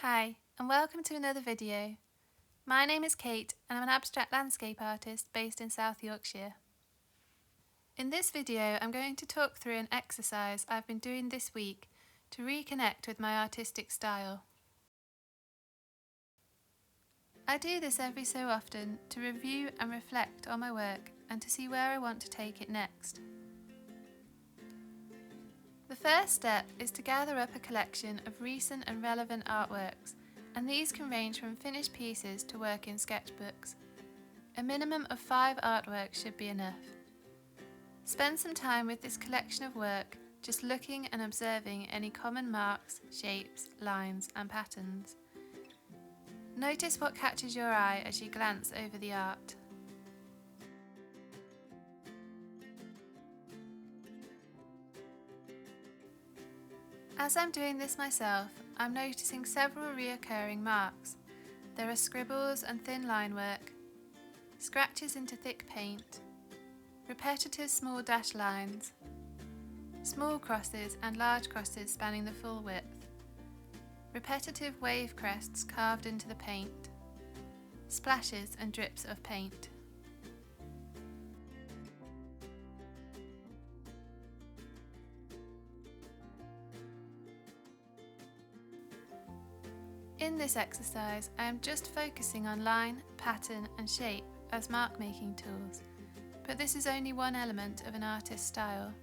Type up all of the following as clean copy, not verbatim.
Hi, and welcome to another video. My name is Kate and I'm an abstract landscape artist based in South Yorkshire. In this video I'm going to talk through an exercise I've been doing this week to reconnect with my artistic style. I do this every so often to review and reflect on my work and to see where I want to take it next. The first step is to gather up a collection of recent and relevant artworks, and these can range from finished pieces to work in sketchbooks. A minimum of 5 artworks should be enough. Spend some time with this collection of work, just looking and observing any common marks, shapes, lines and patterns. Notice what catches your eye as you glance over the art. As I'm doing this myself, I'm noticing several reoccurring marks. There are scribbles and thin line work, scratches into thick paint, repetitive small dash lines, small crosses and large crosses spanning the full width, repetitive wave crests carved into the paint, splashes and drips of paint. In this exercise, I am just focusing on line, pattern and shape as mark making tools, but this is only one element of an artist's style.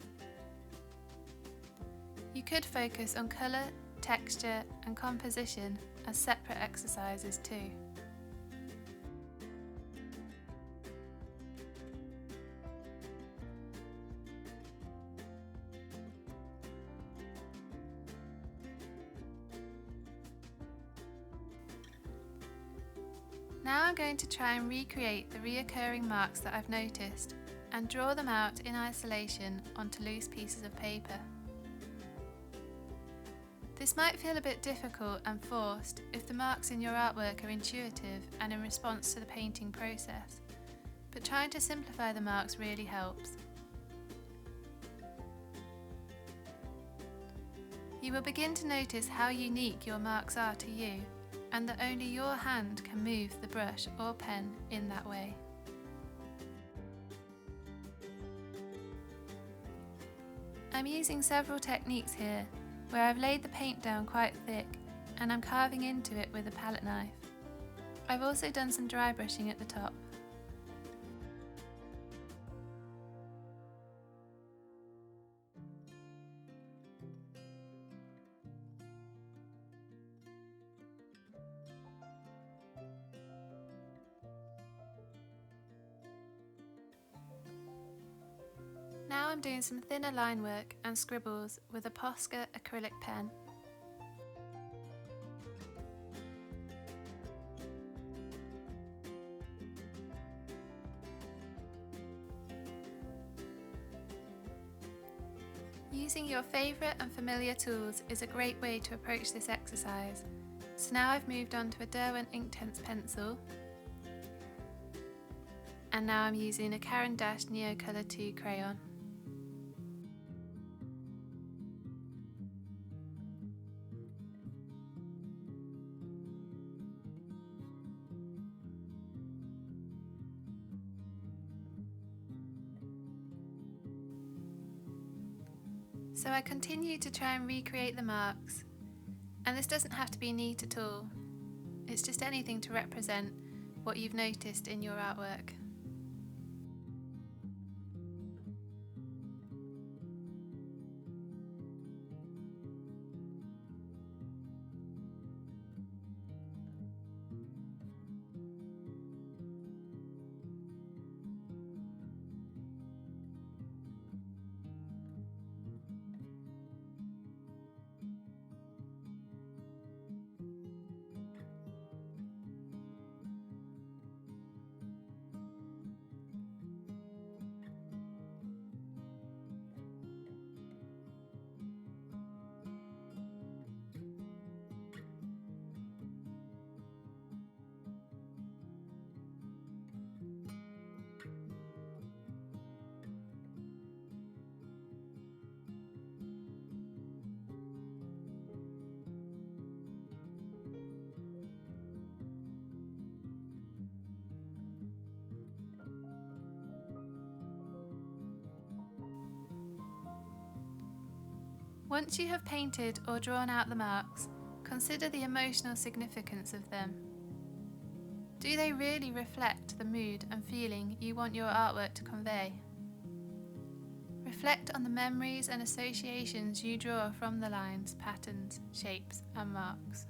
You could focus on colour, texture and composition as separate exercises too. Now I'm going to try and recreate the reoccurring marks that I've noticed and draw them out in isolation onto loose pieces of paper. This might feel a bit difficult and forced if the marks in your artwork are intuitive and in response to the painting process, but trying to simplify the marks really helps. You will begin to notice how unique your marks are to you, and that only your hand can move the brush or pen in that way. I'm using several techniques here, where I've laid the paint down quite thick and I'm carving into it with a palette knife. I've also done some dry brushing at the top. Now I'm doing some thinner line work and scribbles with a Posca acrylic pen. Using your favourite and familiar tools is a great way to approach this exercise. So now I've moved on to a Derwent Inktense pencil, and now I'm using a Caran d'Ache Neocolor 2 crayon. So I continue to try and recreate the marks, and this doesn't have to be neat at all. It's just anything to represent what you've noticed in your artwork. Once you have painted or drawn out the marks, consider the emotional significance of them. Do they really reflect the mood and feeling you want your artwork to convey? Reflect on the memories and associations you draw from the lines, patterns, shapes, and marks.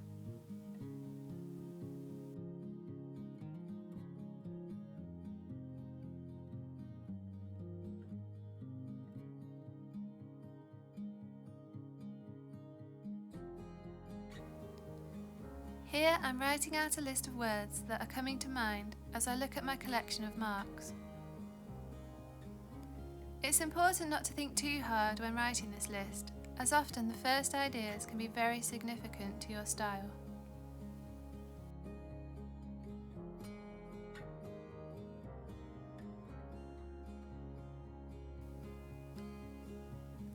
Here I'm writing out a list of words that are coming to mind as I look at my collection of marks. It's important not to think too hard when writing this list, as often the first ideas can be very significant to your style.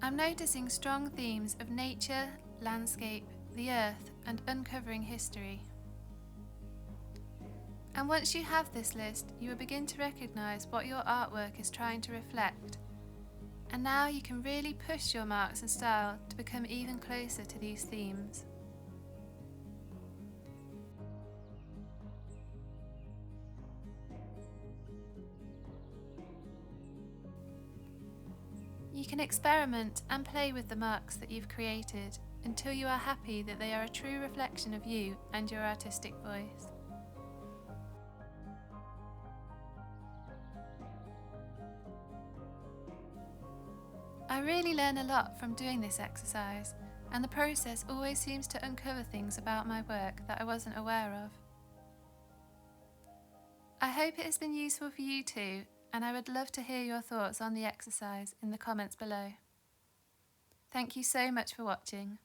I'm noticing strong themes of nature, landscape, the earth, and uncovering history. And once you have this list, you will begin to recognise what your artwork is trying to reflect. And now you can really push your marks and style to become even closer to these themes. You can experiment and play with the marks that you've created until you are happy that they are a true reflection of you and your artistic voice. I really learn a lot from doing this exercise, and the process always seems to uncover things about my work that I wasn't aware of. I hope it has been useful for you too, and I would love to hear your thoughts on the exercise in the comments below. Thank you so much for watching.